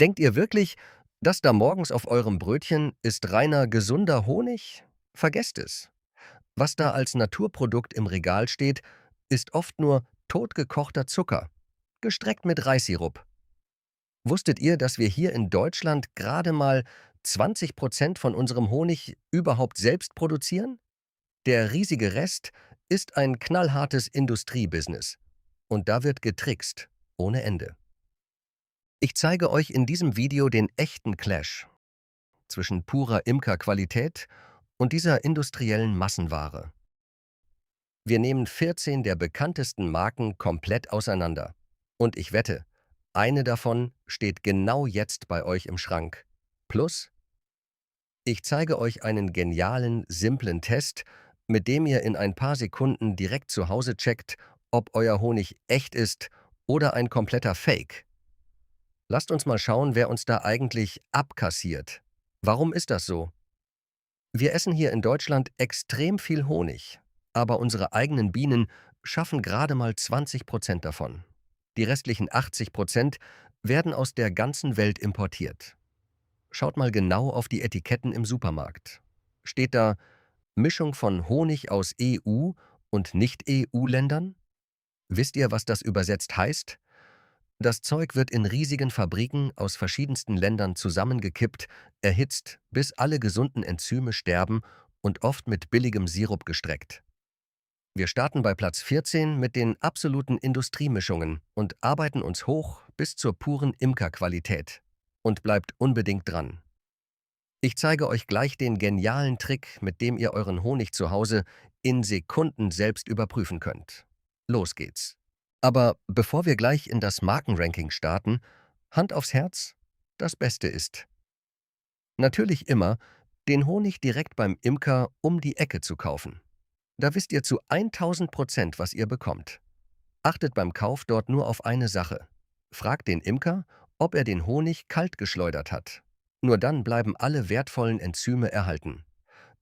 Denkt ihr wirklich, das da morgens auf eurem Brötchen ist reiner, gesunder Honig? Vergesst es. Was da als Naturprodukt im Regal steht, ist oft nur totgekochter Zucker, gestreckt mit Reissirup. Wusstet ihr, dass wir hier in Deutschland gerade mal 20% von unserem Honig überhaupt selbst produzieren? Der riesige Rest ist ein knallhartes Industriebusiness. Und da wird getrickst, ohne Ende. Ich zeige euch in diesem Video den echten Clash zwischen purer Imkerqualität und dieser industriellen Massenware. Wir nehmen 14 der bekanntesten Marken komplett auseinander. Und ich wette, eine davon steht genau jetzt bei euch im Schrank. Plus, ich zeige euch einen genialen, simplen Test, mit dem ihr in ein paar Sekunden direkt zu Hause checkt, ob euer Honig echt ist oder ein kompletter Fake. Lasst uns mal schauen, wer uns da eigentlich abkassiert. Warum ist das so? Wir essen hier in Deutschland extrem viel Honig, aber unsere eigenen Bienen schaffen gerade mal 20% davon. Die restlichen 80% werden aus der ganzen Welt importiert. Schaut mal genau auf die Etiketten im Supermarkt. Steht da Mischung von Honig aus EU und Nicht-EU-Ländern? Wisst ihr, was das übersetzt heißt? Das Zeug wird in riesigen Fabriken aus verschiedensten Ländern zusammengekippt, erhitzt, bis alle gesunden Enzyme sterben und oft mit billigem Sirup gestreckt. Wir starten bei Platz 14 mit den absoluten Industriemischungen und arbeiten uns hoch bis zur puren Imkerqualität. Und bleibt unbedingt dran. Ich zeige euch gleich den genialen Trick, mit dem ihr euren Honig zu Hause in Sekunden selbst überprüfen könnt. Los geht's. Aber bevor wir gleich in das Markenranking starten, Hand aufs Herz, das Beste ist natürlich immer, den Honig direkt beim Imker um die Ecke zu kaufen. Da wisst ihr zu 1000%, was ihr bekommt. Achtet beim Kauf dort nur auf eine Sache. Fragt den Imker, ob er den Honig kalt geschleudert hat. Nur dann bleiben alle wertvollen Enzyme erhalten.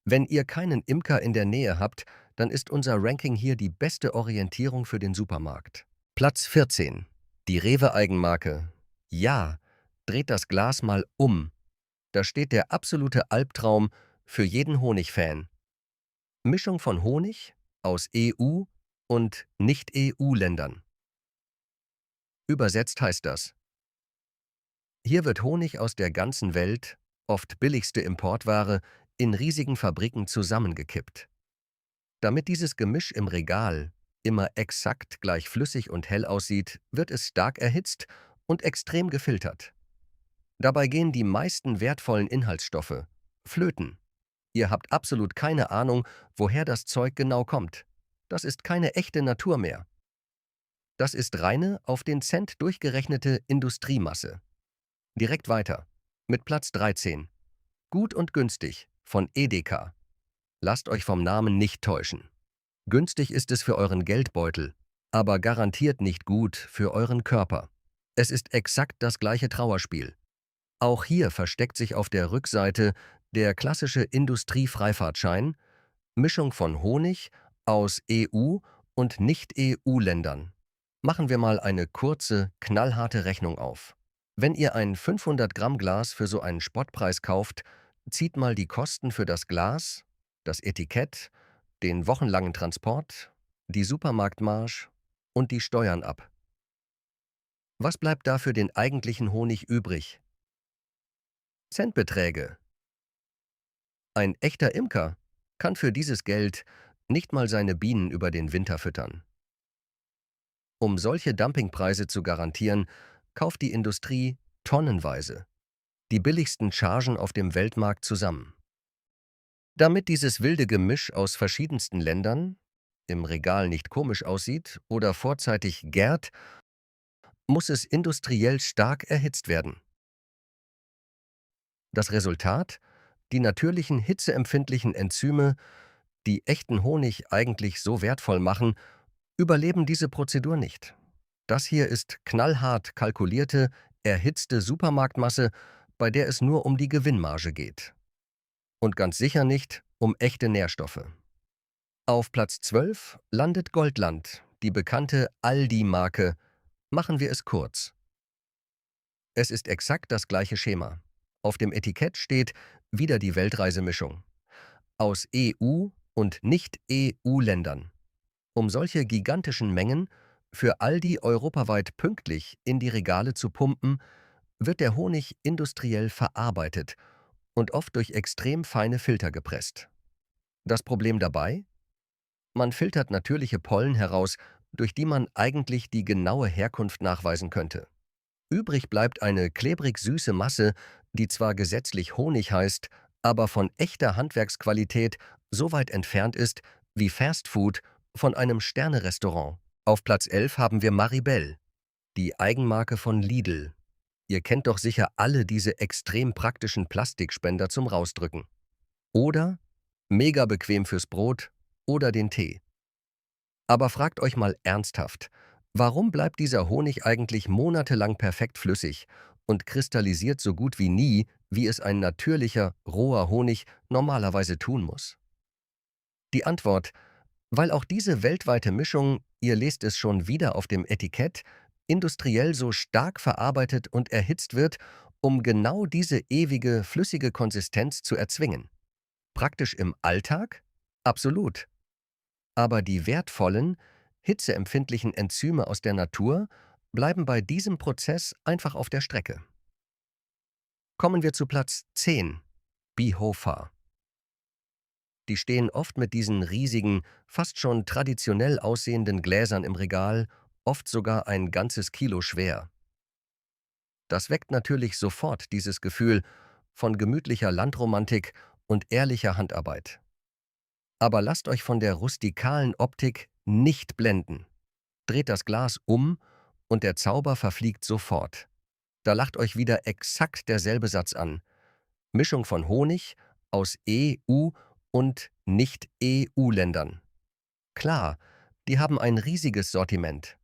Wenn ihr keinen Imker in der Nähe habt, dann ist unser Ranking hier die beste Orientierung für den Supermarkt. Platz 14. Die Rewe-Eigenmarke. Ja, dreht das Glas mal um. Da steht der absolute Albtraum für jeden Honigfan. Mischung von Honig aus EU und Nicht-EU-Ländern. Übersetzt heißt das: Hier wird Honig aus der ganzen Welt, oft billigste Importware, in riesigen Fabriken zusammengekippt. Damit dieses Gemisch im Regal immer exakt gleich flüssig und hell aussieht, wird es stark erhitzt und extrem gefiltert. Dabei gehen die meisten wertvollen Inhaltsstoffe flöten. Ihr habt absolut keine Ahnung, woher das Zeug genau kommt. Das ist keine echte Natur mehr. Das ist reine, auf den Cent durchgerechnete Industriemasse. Direkt weiter. Mit Platz 13. Gut und günstig von Edeka. Lasst euch vom Namen nicht täuschen. Günstig ist es für euren Geldbeutel, aber garantiert nicht gut für euren Körper. Es ist exakt das gleiche Trauerspiel. Auch hier versteckt sich auf der Rückseite der klassische Industriefreifahrtschein, Mischung von Honig aus EU- und Nicht-EU-Ländern. Machen wir mal eine kurze, knallharte Rechnung auf. Wenn ihr ein 500 Gramm Glas für so einen Spottpreis kauft, zieht mal die Kosten für das Glas, das Etikett, den wochenlangen Transport, die Supermarktmarge und die Steuern ab. Was bleibt da für den eigentlichen Honig übrig? Centbeträge. Ein echter Imker kann für dieses Geld nicht mal seine Bienen über den Winter füttern. Um solche Dumpingpreise zu garantieren, kauft die Industrie tonnenweise die billigsten Chargen auf dem Weltmarkt zusammen. Damit dieses wilde Gemisch aus verschiedensten Ländern im Regal nicht komisch aussieht oder vorzeitig gärt, muss es industriell stark erhitzt werden. Das Resultat? Die natürlichen hitzeempfindlichen Enzyme, die echten Honig eigentlich so wertvoll machen, überleben diese Prozedur nicht. Das hier ist knallhart kalkulierte, erhitzte Supermarktmasse, bei der es nur um die Gewinnmarge geht. Und ganz sicher nicht um echte Nährstoffe. Auf Platz 12 landet Goldland, die bekannte Aldi-Marke. Machen wir es kurz. Es ist exakt das gleiche Schema. Auf dem Etikett steht wieder die Weltreisemischung aus EU- und Nicht-EU-Ländern. Um solche gigantischen Mengen für Aldi europaweit pünktlich in die Regale zu pumpen, wird der Honig industriell verarbeitet und oft durch extrem feine Filter gepresst. Das Problem dabei? Man filtert natürliche Pollen heraus, durch die man eigentlich die genaue Herkunft nachweisen könnte. Übrig bleibt eine klebrig süße Masse, die zwar gesetzlich Honig heißt, aber von echter Handwerksqualität so weit entfernt ist wie Fast Food von einem Sterne-Restaurant. Auf Platz 11 haben wir Maribel, die Eigenmarke von Lidl. Ihr kennt doch sicher alle diese extrem praktischen Plastikspender zum Rausdrücken. Oder mega bequem fürs Brot oder den Tee. Aber fragt euch mal ernsthaft, warum bleibt dieser Honig eigentlich monatelang perfekt flüssig und kristallisiert so gut wie nie, wie es ein natürlicher, roher Honig normalerweise tun muss? Die Antwort: weil auch diese weltweite Mischung, ihr lest es schon wieder auf dem Etikett, industriell so stark verarbeitet und erhitzt wird, um genau diese ewige, flüssige Konsistenz zu erzwingen. Praktisch im Alltag? Absolut. Aber die wertvollen, hitzeempfindlichen Enzyme aus der Natur bleiben bei diesem Prozess einfach auf der Strecke. Kommen wir zu Platz 10, Bihofa. Die stehen oft mit diesen riesigen, fast schon traditionell aussehenden Gläsern im Regal, oft sogar ein ganzes Kilo schwer. Das weckt natürlich sofort dieses Gefühl von gemütlicher Landromantik und ehrlicher Handarbeit. Aber lasst euch von der rustikalen Optik nicht blenden. Dreht das Glas um und der Zauber verfliegt sofort. Da lacht euch wieder exakt derselbe Satz an. Mischung von Honig aus EU- und Nicht-EU-Ländern. Klar, die haben ein riesiges Sortiment.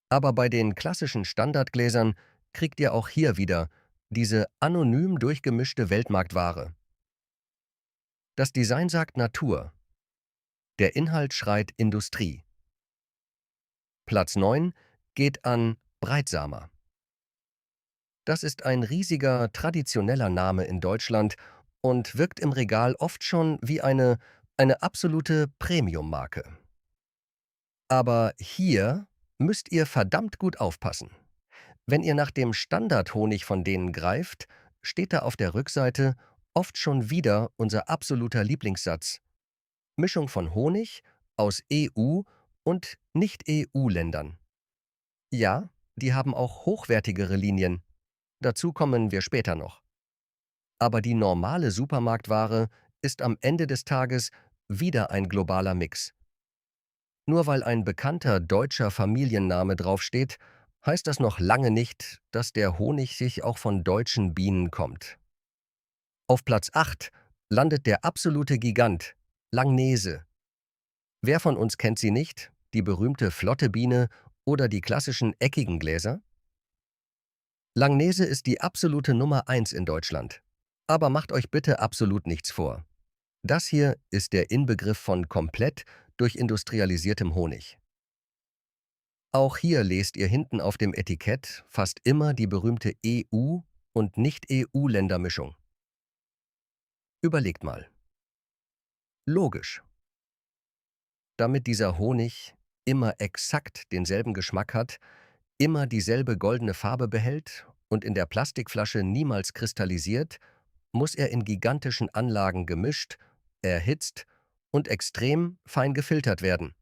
Aber bei den klassischen Standardgläsern kriegt ihr auch hier wieder diese anonym durchgemischte Weltmarktware. Das Design sagt Natur. Der Inhalt schreit Industrie. Platz 9 geht an Breitsamer. Das ist ein riesiger, traditioneller Name in Deutschland und wirkt im Regal oft schon wie eine absolute Premium-Marke. Aber hier müsst ihr verdammt gut aufpassen. Wenn ihr nach dem Standardhonig von denen greift, steht da auf der Rückseite oft schon wieder unser absoluter Lieblingssatz. Mischung von Honig aus EU- und Nicht-EU-Ländern. Ja, die haben auch hochwertigere Linien. Dazu kommen wir später noch. Aber die normale Supermarktware ist am Ende des Tages wieder ein globaler Mix. Nur weil ein bekannter deutscher Familienname draufsteht, heißt das noch lange nicht, dass der Honig sich auch von deutschen Bienen kommt. Auf Platz 8 landet der absolute Gigant, Langnese. Wer von uns kennt sie nicht? Die berühmte flotte Biene oder die klassischen eckigen Gläser? Langnese ist die absolute Nummer 1 in Deutschland. Aber macht euch bitte absolut nichts vor. Das hier ist der Inbegriff von komplett durchindustrialisiertem Honig. Auch hier lest ihr hinten auf dem Etikett fast immer die berühmte EU- und Nicht-EU-Ländermischung. Überlegt mal. Logisch. Damit dieser Honig immer exakt denselben Geschmack hat, immer dieselbe goldene Farbe behält und in der Plastikflasche niemals kristallisiert, muss er in gigantischen Anlagen gemischt, erhitzt und extrem fein gefiltert werden.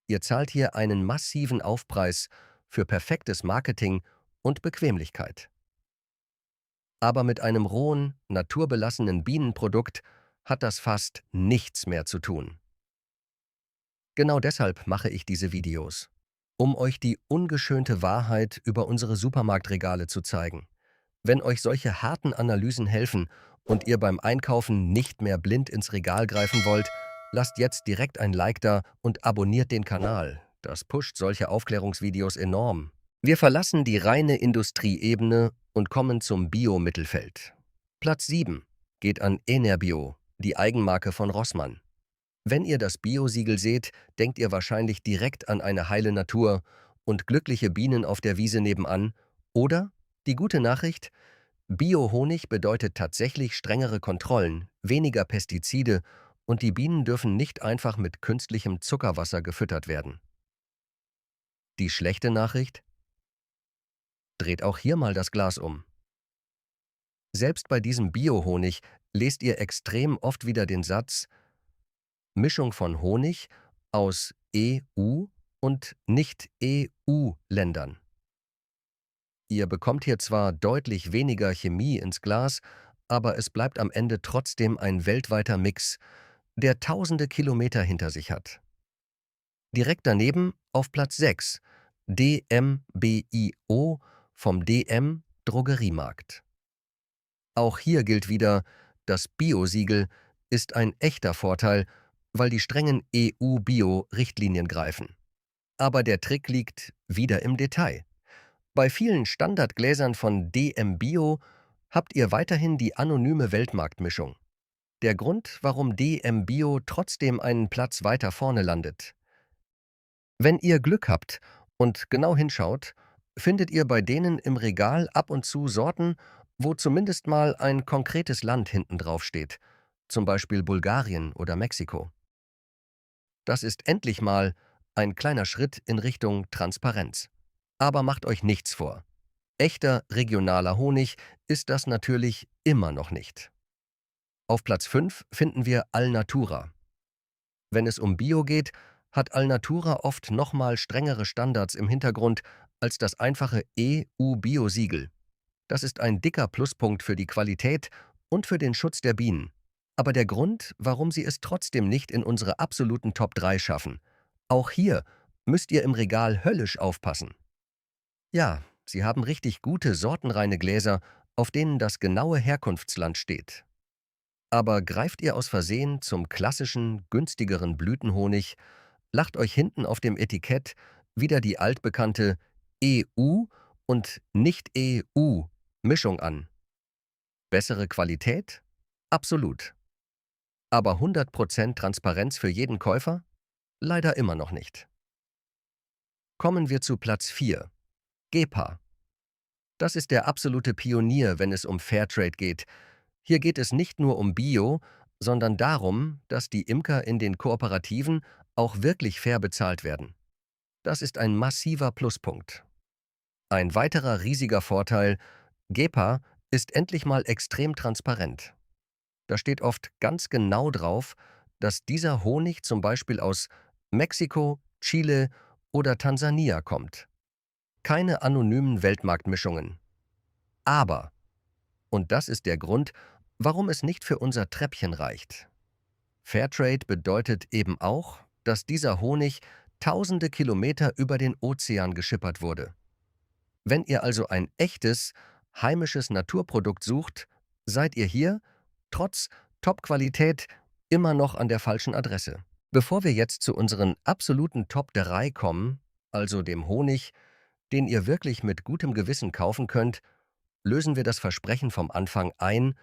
Ihr zahlt hier einen massiven Aufpreis für perfektes Marketing und Bequemlichkeit. Aber mit einem rohen, naturbelassenen Bienenprodukt hat das fast nichts mehr zu tun. Genau deshalb mache ich diese Videos, um euch die ungeschönte Wahrheit über unsere Supermarktregale zu zeigen. Wenn euch solche harten Analysen helfen und ihr beim Einkaufen nicht mehr blind ins Regal greifen wollt, lasst jetzt direkt ein Like da und abonniert den Kanal. Das pusht solche Aufklärungsvideos enorm. Wir verlassen die reine Industrieebene und kommen zum Bio-Mittelfeld. Platz 7 geht an Enerbio, die Eigenmarke von Rossmann. Wenn ihr das Bio-Siegel seht, denkt ihr wahrscheinlich direkt an eine heile Natur und glückliche Bienen auf der Wiese nebenan oder Die gute Nachricht: Bio-Honig bedeutet tatsächlich strengere Kontrollen, weniger Pestizide und die Bienen dürfen nicht einfach mit künstlichem Zuckerwasser gefüttert werden. Die schlechte Nachricht: Dreht auch hier mal das Glas um. Selbst bei diesem Bio-Honig lest ihr extrem oft wieder den Satz Mischung von Honig aus EU- und Nicht-EU-Ländern. Ihr bekommt hier zwar deutlich weniger Chemie ins Glas, aber es bleibt am Ende trotzdem ein weltweiter Mix, der tausende Kilometer hinter sich hat. Direkt daneben auf Platz 6 DMBIO vom DM Drogeriemarkt. Auch hier gilt wieder, das Bio-Siegel ist ein echter Vorteil, weil die strengen EU-Bio-Richtlinien greifen. Aber der Trick liegt wieder im Detail. Bei vielen Standardgläsern von DM Bio habt ihr weiterhin die anonyme Weltmarktmischung. Der Grund, warum DM Bio trotzdem einen Platz weiter vorne landet. Wenn ihr Glück habt und genau hinschaut, findet ihr bei denen im Regal ab und zu Sorten, wo zumindest mal ein konkretes Land hinten drauf steht, zum Beispiel Bulgarien oder Mexiko. Das ist endlich mal ein kleiner Schritt in Richtung Transparenz. Aber macht euch nichts vor. Echter regionaler Honig ist das natürlich immer noch nicht. Auf Platz 5 finden wir Alnatura. Wenn es um Bio geht, hat Alnatura oft nochmal strengere Standards im Hintergrund als das einfache EU-Bio-Siegel. Das ist ein dicker Pluspunkt für die Qualität und für den Schutz der Bienen. Aber der Grund, warum sie es trotzdem nicht in unsere absoluten Top 3 schaffen. Auch hier müsst ihr im Regal höllisch aufpassen. Ja, sie haben richtig gute, sortenreine Gläser, auf denen das genaue Herkunftsland steht. Aber greift ihr aus Versehen zum klassischen, günstigeren Blütenhonig, lacht euch hinten auf dem Etikett wieder die altbekannte EU- und Nicht-EU-Mischung an. Bessere Qualität? Absolut. Aber 100% Transparenz für jeden Käufer? Leider immer noch nicht. Kommen wir zu Platz 4. Gepa. Das ist der absolute Pionier, wenn es um Fairtrade geht. Hier geht es nicht nur um Bio, sondern darum, dass die Imker in den Kooperativen auch wirklich fair bezahlt werden. Das ist ein massiver Pluspunkt. Ein weiterer riesiger Vorteil: Gepa ist endlich mal extrem transparent. Da steht oft ganz genau drauf, dass dieser Honig zum Beispiel aus Mexiko, Chile oder Tansania kommt. Keine anonymen Weltmarktmischungen. Aber, und das ist der Grund, warum es nicht für unser Treppchen reicht. Fairtrade bedeutet eben auch, dass dieser Honig tausende Kilometer über den Ozean geschippert wurde. Wenn ihr also ein echtes, heimisches Naturprodukt sucht, seid ihr hier, trotz Top-Qualität, immer noch an der falschen Adresse. Bevor wir jetzt zu unseren absoluten Top 3 kommen, also dem Honig, den ihr wirklich mit gutem Gewissen kaufen könnt, lösen wir das Versprechen vom Anfang ein.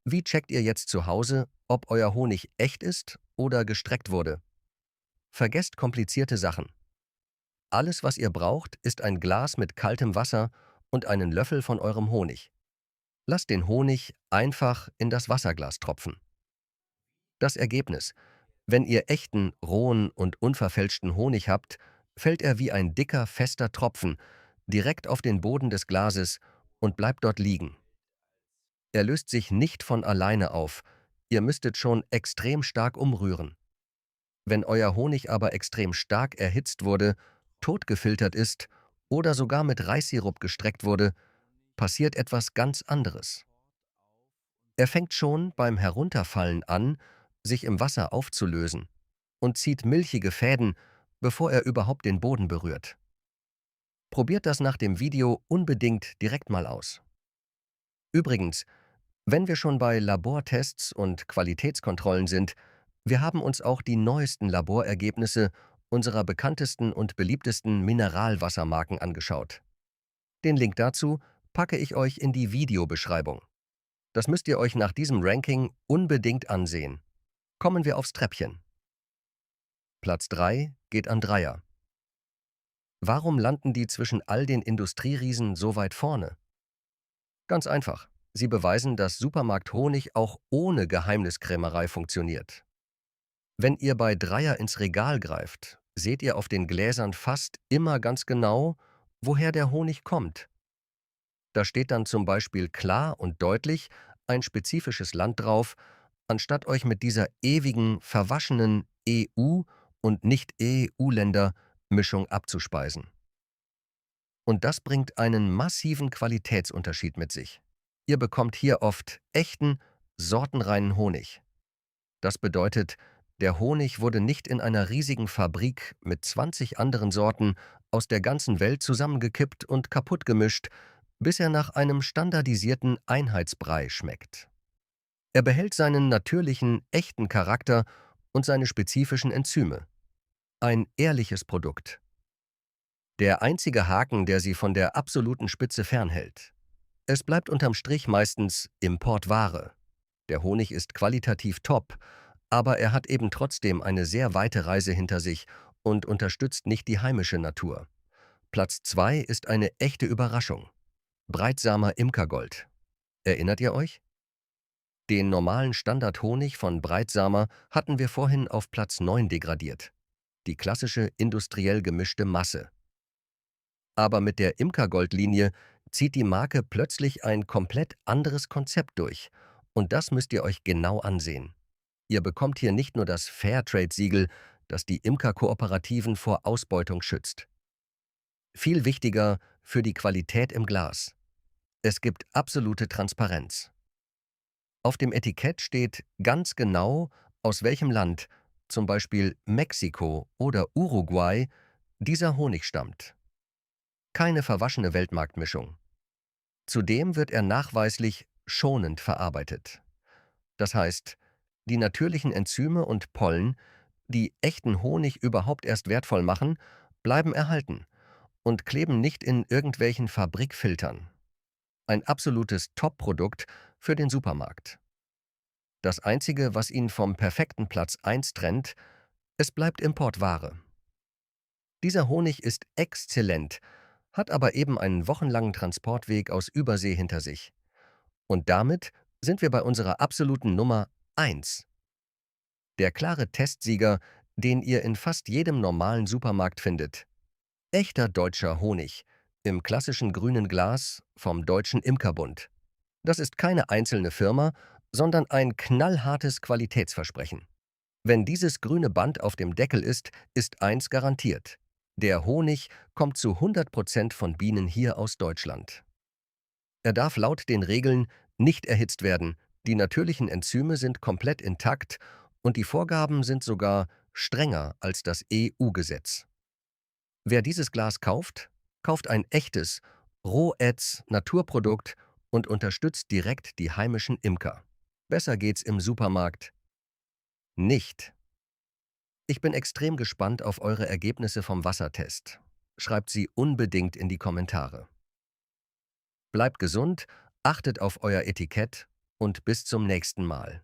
Wie checkt ihr jetzt zu Hause, ob euer Honig echt ist oder gestreckt wurde? Vergesst komplizierte Sachen. Alles, was ihr braucht, ist ein Glas mit kaltem Wasser und einen Löffel von eurem Honig. Lasst den Honig einfach in das Wasserglas tropfen. Das Ergebnis: Wenn ihr echten, rohen und unverfälschten Honig habt, fällt er wie ein dicker, fester Tropfen direkt auf den Boden des Glases und bleibt dort liegen. Er löst sich nicht von alleine auf, ihr müsstet schon extrem stark umrühren. Wenn euer Honig aber extrem stark erhitzt wurde, totgefiltert ist oder sogar mit Reissirup gestreckt wurde, passiert etwas ganz anderes. Er fängt schon beim Herunterfallen an, sich im Wasser aufzulösen und zieht milchige Fäden, bevor er überhaupt den Boden berührt. Probiert das nach dem Video unbedingt direkt mal aus. Übrigens, wenn wir schon bei Labortests und Qualitätskontrollen sind, wir haben uns auch die neuesten Laborergebnisse unserer bekanntesten und beliebtesten Mineralwassermarken angeschaut. Den Link dazu packe ich euch in die Videobeschreibung. Das müsst ihr euch nach diesem Ranking unbedingt ansehen. Kommen wir aufs Treppchen. Platz 3 geht an Dreier. Warum landen die zwischen all den Industrieriesen so weit vorne? Ganz einfach. Sie beweisen, dass Supermarkthonig auch ohne Geheimniskrämerei funktioniert. Wenn ihr bei Dreier ins Regal greift, seht ihr auf den Gläsern fast immer ganz genau, woher der Honig kommt. Da steht dann zum Beispiel klar und deutlich ein spezifisches Land drauf, anstatt euch mit dieser ewigen, verwaschenen EU- und Nicht-EU-Länder-Mischung abzuspeisen. Und das bringt einen massiven Qualitätsunterschied mit sich. Ihr bekommt hier oft echten, sortenreinen Honig. Das bedeutet, der Honig wurde nicht in einer riesigen Fabrik mit 20 anderen Sorten aus der ganzen Welt zusammengekippt und kaputt gemischt, bis er nach einem standardisierten Einheitsbrei schmeckt. Er behält seinen natürlichen, echten Charakter und seine spezifischen Enzyme. Ein ehrliches Produkt. Der einzige Haken, der sie von der absoluten Spitze fernhält. Es bleibt unterm Strich meistens Importware. Der Honig ist qualitativ top, aber er hat eben trotzdem eine sehr weite Reise hinter sich und unterstützt nicht die heimische Natur. Platz 2 ist eine echte Überraschung. Breitsamer Imkergold. Erinnert ihr euch? Den normalen Standardhonig von Breitsamer hatten wir vorhin auf Platz 9 degradiert. Die klassische industriell gemischte Masse. Aber mit der Imkergold-Linie zieht die Marke plötzlich ein komplett anderes Konzept durch. Und das müsst ihr euch genau ansehen. Ihr bekommt hier nicht nur das Fairtrade-Siegel, das die Imkerkooperativen vor Ausbeutung schützt. Viel wichtiger für die Qualität im Glas. Es gibt absolute Transparenz. Auf dem Etikett steht ganz genau, aus welchem Land, zum Beispiel Mexiko oder Uruguay, dieser Honig stammt. Keine verwaschene Weltmarktmischung. Zudem wird er nachweislich schonend verarbeitet. Das heißt, die natürlichen Enzyme und Pollen, die echten Honig überhaupt erst wertvoll machen, bleiben erhalten und kleben nicht in irgendwelchen Fabrikfiltern. Ein absolutes Top-Produkt für den Supermarkt. Das Einzige, was ihn vom perfekten Platz 1 trennt, es bleibt Importware. Dieser Honig ist exzellent, hat aber eben einen wochenlangen Transportweg aus Übersee hinter sich. Und damit sind wir bei unserer absoluten Nummer 1. Der klare Testsieger, den ihr in fast jedem normalen Supermarkt findet. Echter deutscher Honig im klassischen grünen Glas vom Deutschen Imkerbund. Das ist keine einzelne Firma, sondern ein knallhartes Qualitätsversprechen. Wenn dieses grüne Band auf dem Deckel ist, ist eins garantiert: Der Honig kommt zu 100% von Bienen hier aus Deutschland. Er darf laut den Regeln nicht erhitzt werden, die natürlichen Enzyme sind komplett intakt und die Vorgaben sind sogar strenger als das EU-Gesetz. Wer dieses Glas kauft, kauft ein echtes, Roh-Naturprodukt und unterstützt direkt die heimischen Imker. Besser geht's im Supermarkt nicht. Ich bin extrem gespannt auf eure Ergebnisse vom Wassertest. Schreibt sie unbedingt in die Kommentare. Bleibt gesund, achtet auf euer Etikett und bis zum nächsten Mal.